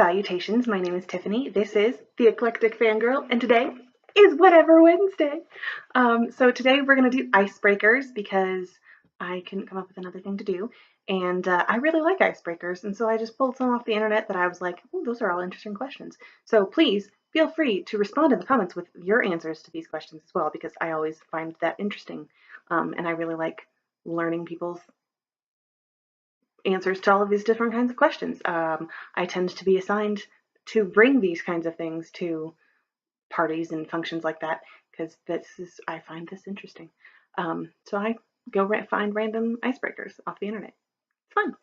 Salutations, my name is Tiffany. This is the Eclectic Fangirl, and today is Whatever Wednesday. So today we're going to do icebreakers because I couldn't come up with another thing to do, and I really like icebreakers, and so I just pulled some off the internet that I was like, oh, those are all interesting questions. So please feel free to respond in the comments with your answers to these questions as well, because I always find that interesting, and I really like learning people's answers to all of these different kinds of questions. I tend to be assigned to bring these kinds of things to parties and functions like that because I find this interesting. So I go find random icebreakers off the internet. It's fun.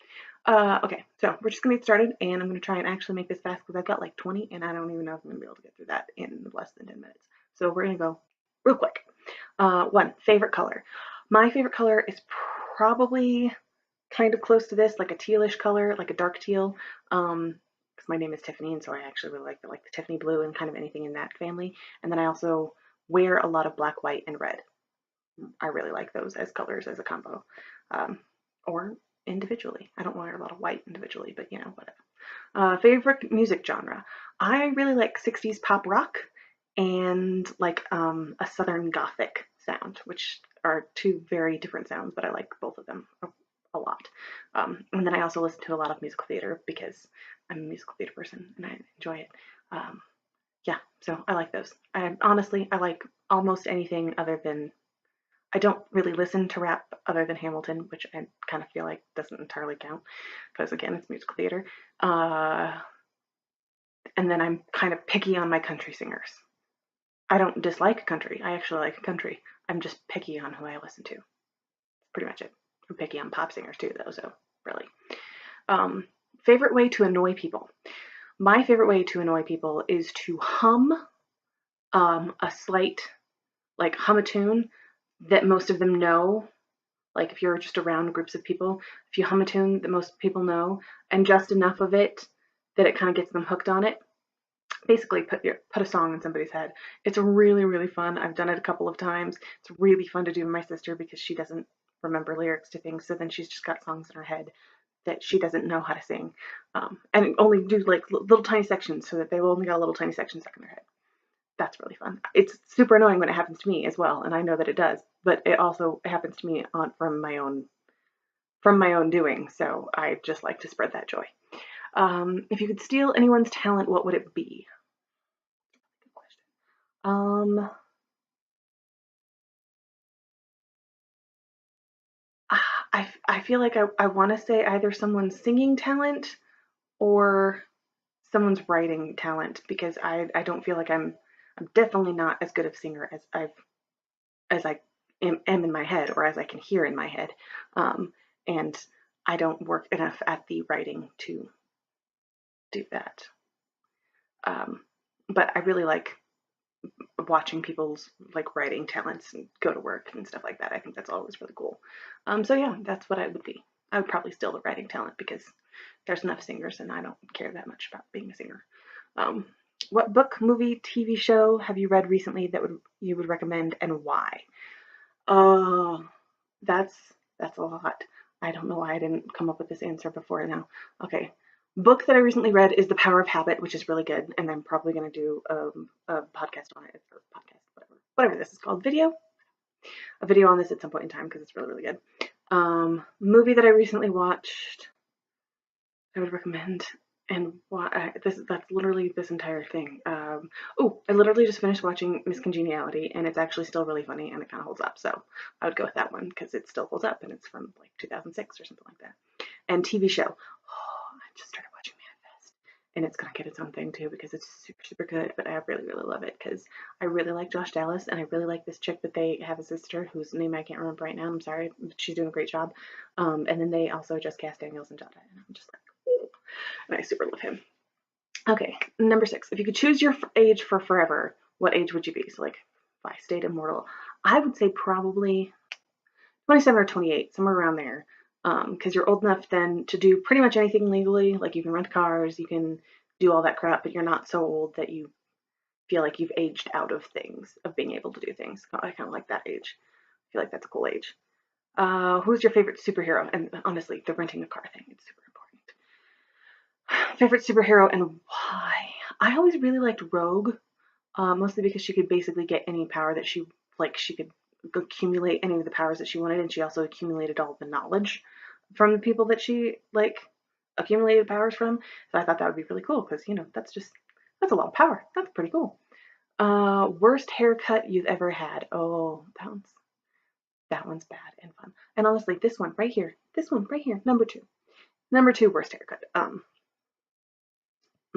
Okay, so we're just gonna get started, and I'm gonna try and actually make this fast because I've got like 20, and I don't even know if I'm gonna be able to get through that in less than 10 minutes. So we're gonna go real quick. One, favorite color. My favorite color is probably kind of close to this, like a tealish color, like a dark teal. Because my name is Tiffany, and so I actually really like the Tiffany blue and kind of anything in that family. And then I also wear a lot of black, white, and red. I really like those as colors as a combo, or individually. I don't wear a lot of white individually, but you know, whatever. Favorite music genre. I really like 60s pop rock and like a southern gothic sound, which are two very different sounds, but I like both of them a lot. And then I also listen to a lot of musical theater because I'm a musical theater person and I enjoy it. Yeah, so I like those. Honestly, I like almost anything other than, I don't really listen to rap other than Hamilton, which I kind of feel like doesn't entirely count because again, it's musical theater. And then I'm kind of picky on my country singers. I don't dislike country. I actually like country. I'm just picky on who I listen to. Pretty much it. I'm picky on pop singers too, though, so really. Favorite way to annoy people. My favorite way to annoy people is to hum a slight, like hum a tune that most of them know. Like if you're just around groups of people, if you hum a tune that most people know, and just enough of it that it kind of gets them hooked on it. Basically, put a song in somebody's head. It's really, really fun. I've done it a couple of times. It's really fun to do with my sister because she doesn't remember lyrics to things, so then she's just got songs in her head that she doesn't know how to sing, and only do like little tiny sections so that they've only got a little tiny section stuck in their head. That's really fun. It's super annoying when it happens to me as well, and I know that it does, but it also happens to me from my own doing, so I just like to spread that joy. If you could steal anyone's talent, what would it be? Good question. I feel like I want to say either someone's singing talent or someone's writing talent because I don't feel like I'm definitely not as good of a singer as I am in my head or as I can hear in my head, and I don't work enough at the writing to do that. But I really like watching people's like writing talents and go to work and stuff like that. I think that's always really cool. So yeah, that's what I would be. I would probably steal the writing talent because there's enough singers and I don't care that much about being a singer. What book, movie, TV show have you read recently that you would recommend and why? That's a lot. I don't know why I didn't come up with this answer before now. Okay. Book that I recently read is The Power of Habit, which is really good, and I'm probably going to do a podcast on it, or podcast, whatever this is called, a video on this at some point in time because it's really, really good. Movie that I recently watched, I would recommend, and why that's literally this entire thing. I literally just finished watching Miss Congeniality, and it's actually still really funny, and it kind of holds up. So I would go with that one because it still holds up, and it's from like 2006 or something like that. And TV show. I just started watching Manifest, and it's gonna get its own thing too because it's super, super good. But I really, really love it because I really like Josh Dallas, and I really like this chick that they have a sister whose name I can't remember right now. I'm sorry, but she's doing a great job. And then they also just cast Daniels and Jada, and I'm just like, ooh. And I super love him. Okay, number 6. If you could choose your age for forever, what age would you be? So like, if I stayed immortal, I would say probably 27 or 28, somewhere around there. Because you're old enough then to do pretty much anything legally. Like you can rent cars, you can do all that crap, but you're not so old that you feel like you've aged out of things, of being able to do things. I kind of like that age. I feel like that's a cool age. Who's your favorite superhero? And honestly, the renting a car thing, it's super important. Favorite superhero and why? I always really liked Rogue, mostly because she could basically get any power that she could accumulate any of the powers that she wanted, and she also accumulated all the knowledge from the people that she like accumulated powers from. So I thought that would be really cool because that's a lot of power. That's pretty cool. Worst haircut you've ever had? Oh, that one's bad and fun. And honestly, this one right here, number two worst haircut. I'm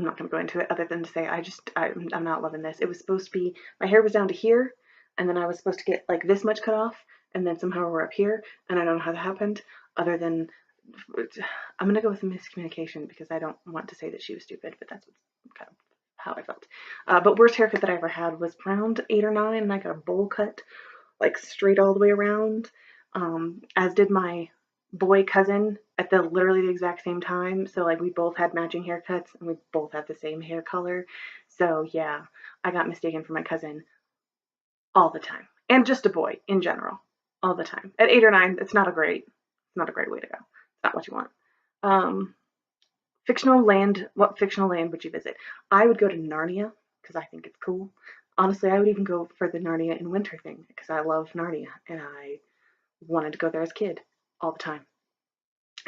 not going to go into it other than to say I'm not loving this. It was supposed to be, my hair was down to here, and then I was supposed to get like this much cut off, and then somehow we're up here, and I don't know how that happened, other than I'm going to go with miscommunication because I don't want to say that she was stupid, but that's kind of how I felt. But worst haircut that I ever had was around 8 or 9, and I got a bowl cut like straight all the way around, as did my boy cousin at the literally the exact same time. So like we both had matching haircuts and we both had the same hair color. So yeah, I got mistaken for my cousin all the time, and just a boy in general, all the time. At 8 or 9, it's not a great way to go. It's not what you want. Um, Fictional land. What fictional land would you visit? I would go to Narnia because I think it's cool. Honestly, I would even go for the Narnia in winter thing because I love Narnia and I wanted to go there as a kid all the time.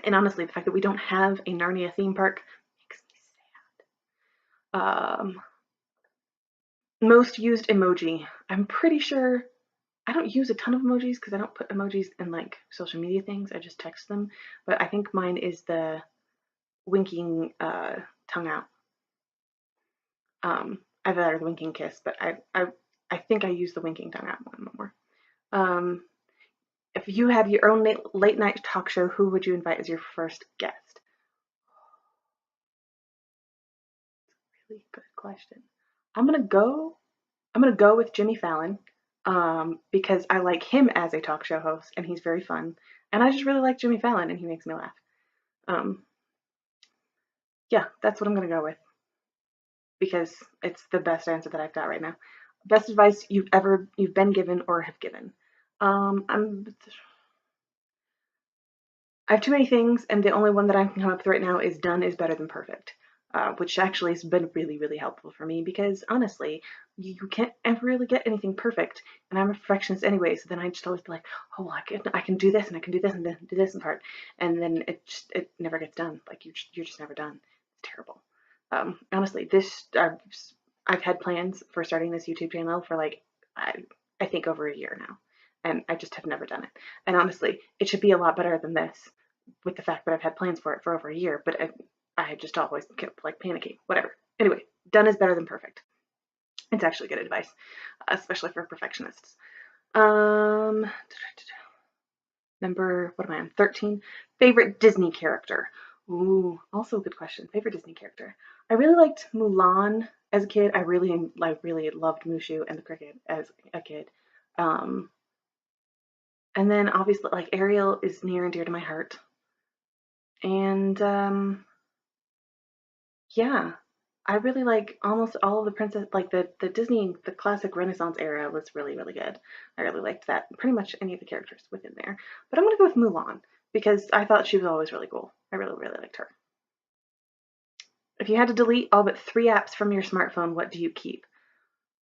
And honestly, the fact that we don't have a Narnia theme park makes me sad. Most used emoji. I'm pretty sure I don't use a ton of emojis because I don't put emojis in like social media things. I just text them. But I think mine is the winking tongue out. I've added the winking kiss, but I think I use the winking tongue out one more. If you had your own late night talk show, who would you invite as your first guest? Really good question. I'm gonna go. I'm gonna go with Jimmy Fallon, because I like him as a talk show host, and he's very fun. And I just really like Jimmy Fallon, and he makes me laugh. Um, yeah, that's what I'm gonna go with because it's the best answer that I've got right now. Best advice you've been given or have given. I have too many things, and the only one that I can come up with right now is done is better than perfect, which actually has been really, really helpful for me because honestly, you can't ever really get anything perfect, and I'm a perfectionist anyway. So then I just always be like, oh, I can do this, and I can do this, and then do this part, and then it never gets done. Like you're just never done. It's terrible. Honestly, I've had plans for starting this YouTube channel for like I think over a year now, and I just have never done it. And honestly, it should be a lot better than this with the fact that I've had plans for it for over a year, but I just always kept like panicking. Whatever. Anyway, done is better than perfect. It's actually good advice, especially for perfectionists. Um, Number, what am I on? 13. Favorite Disney character. Ooh, also a good question. Favorite Disney character. I really liked Mulan as a kid. I really loved Mushu and the Cricket as a kid. Um, and then obviously like Ariel is near and dear to my heart. And yeah, I really like almost all of the princess, like the Disney, the classic Renaissance era was really, really good. I really liked that, pretty much any of the characters within there. But I'm gonna go with Mulan because I thought she was always really cool. I really, really liked her. If you had to delete all but 3 apps from your smartphone, what do you keep?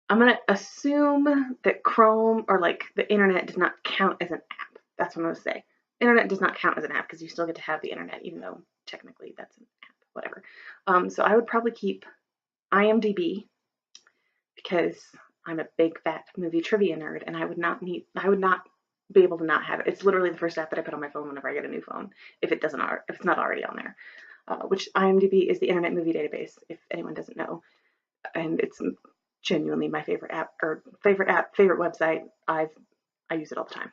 I'm gonna assume that Chrome or like the internet does not count as an app. That's what I'm gonna say. Internet does not count as an app because you still get to have the internet, even though technically that's an app. Whatever. So I would probably keep IMDb because I'm a big fat movie trivia nerd and I would not be able to not have it. It's literally the first app that I put on my phone whenever I get a new phone if it's not already on there. Which IMDb is the Internet Movie Database if anyone doesn't know, and it's genuinely my favorite website. I use it all the time.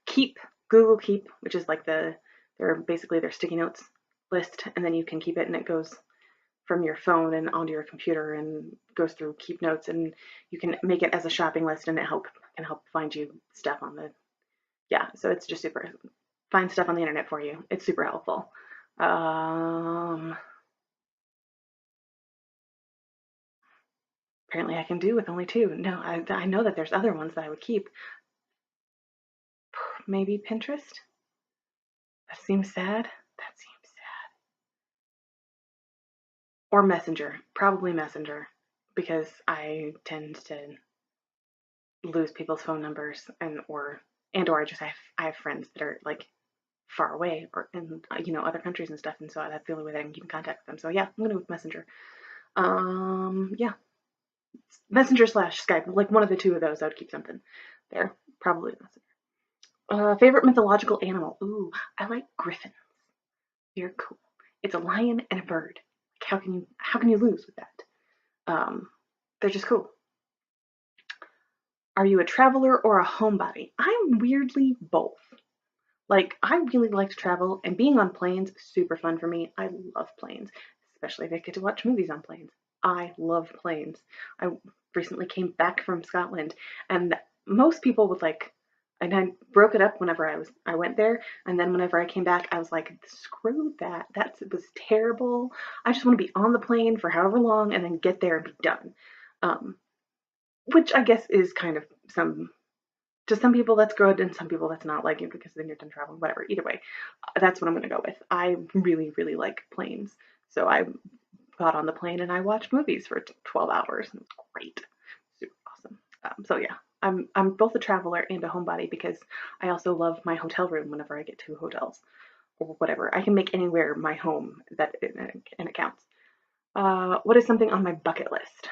Keep, Google Keep, which is like they're basically their sticky notes list, and then you can keep it and it goes from your phone and onto your computer and goes through Keep Notes, and you can make it as a shopping list and it can help find you stuff on the, yeah, so it's just super, find stuff on the internet for you. It's super helpful. Apparently I can do with only 2. No, I know that there's other ones that I would keep. Maybe Pinterest? That seems sad. That seems sad. or Messenger, probably Messenger, because I tend to lose people's phone numbers and or I have friends that are like far away or in other countries and stuff, and so that's the only way that I can keep in contact with them. So yeah, I'm gonna go with Messenger. Yeah, Messenger slash Skype, like one of the two of those. I would keep something there. Probably Messenger. Favorite mythological animal? Ooh, I like griffins. They're cool. It's a lion and a bird. Like how can you lose with that? They're just cool. Are you a traveler or a homebody? I'm weirdly both. Like, I really like to travel, and being on planes is super fun for me. I love planes, especially if I get to watch movies on planes. I love planes. I recently came back from Scotland, and most people would like, and I broke it up whenever I went there, and then whenever I came back, I was like, screw that. That was terrible. I just want to be on the plane for however long and then get there and be done. Um, which I guess is kind of to some people that's good and some people that's not, like, because then you're done traveling, whatever. Either way, that's what I'm going to go with. I really, really like planes. So I got on the plane and I watched movies for 12 hours. And it was great. Super awesome. So yeah, I'm both a traveler and a homebody because I also love my hotel room whenever I get to hotels or whatever. I can make anywhere my home and it counts. What is something on my bucket list?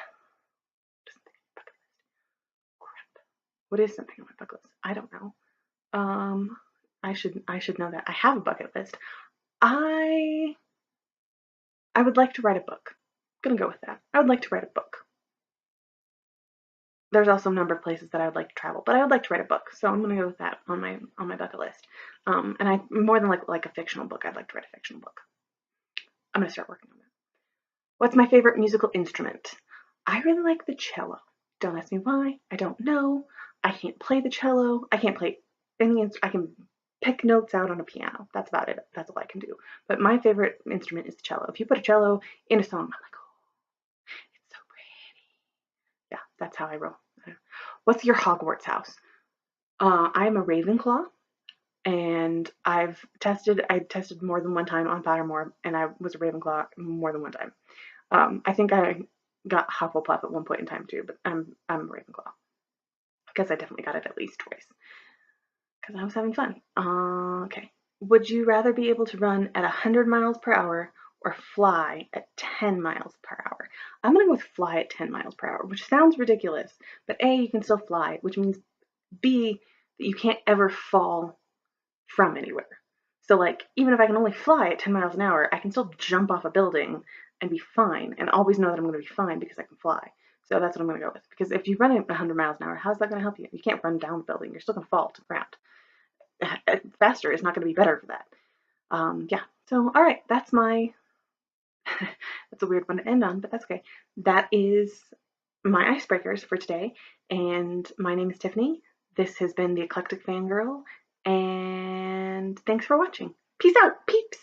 What is something on my bucket list? I don't know. I should know that. I have a bucket list. I I would like to write a book. I'm gonna go with that. I would like to write a book. There's also a number of places that I would like to travel, but I would like to write a book. So I'm gonna go with that on my bucket list. And I more than like a fictional book. I'd like to write a fictional book. I'm gonna start working on that. What's my favorite musical instrument? I really like the cello. Don't ask me why. I don't know. I can't play the cello. I can't play any instrument. I can pick notes out on a piano. That's about it. That's all I can do. But my favorite instrument is the cello. If you put a cello in a song, I'm like, oh, it's so pretty. Yeah, that's how I roll. What's your Hogwarts house? I'm a Ravenclaw, and I tested more than one time on Pottermore, and I was a Ravenclaw more than one time. I think I got Hufflepuff at one point in time too, but I'm a Ravenclaw because I definitely got it at least twice because I was having fun. Okay. Would you rather be able to run at 100 miles per hour or fly at 10 miles per hour? I'm gonna go with fly at 10 miles per hour, which sounds ridiculous, but A, you can still fly, which means B, that you can't ever fall from anywhere. So like, even if I can only fly at 10 miles an hour, I can still jump off a building and be fine and always know that I'm going to be fine because I can fly. So that's what I'm going to go with. Because if you run at 100 miles an hour, how's that going to help you? You can't run down the building. You're still going to fall to the ground. Faster is not going to be better for that. Yeah. So, all right. That's my, that's a weird one to end on, but that's okay. That is my icebreakers for today. And my name is Tiffany. This has been the Eclectic Fangirl. And thanks for watching. Peace out, peeps!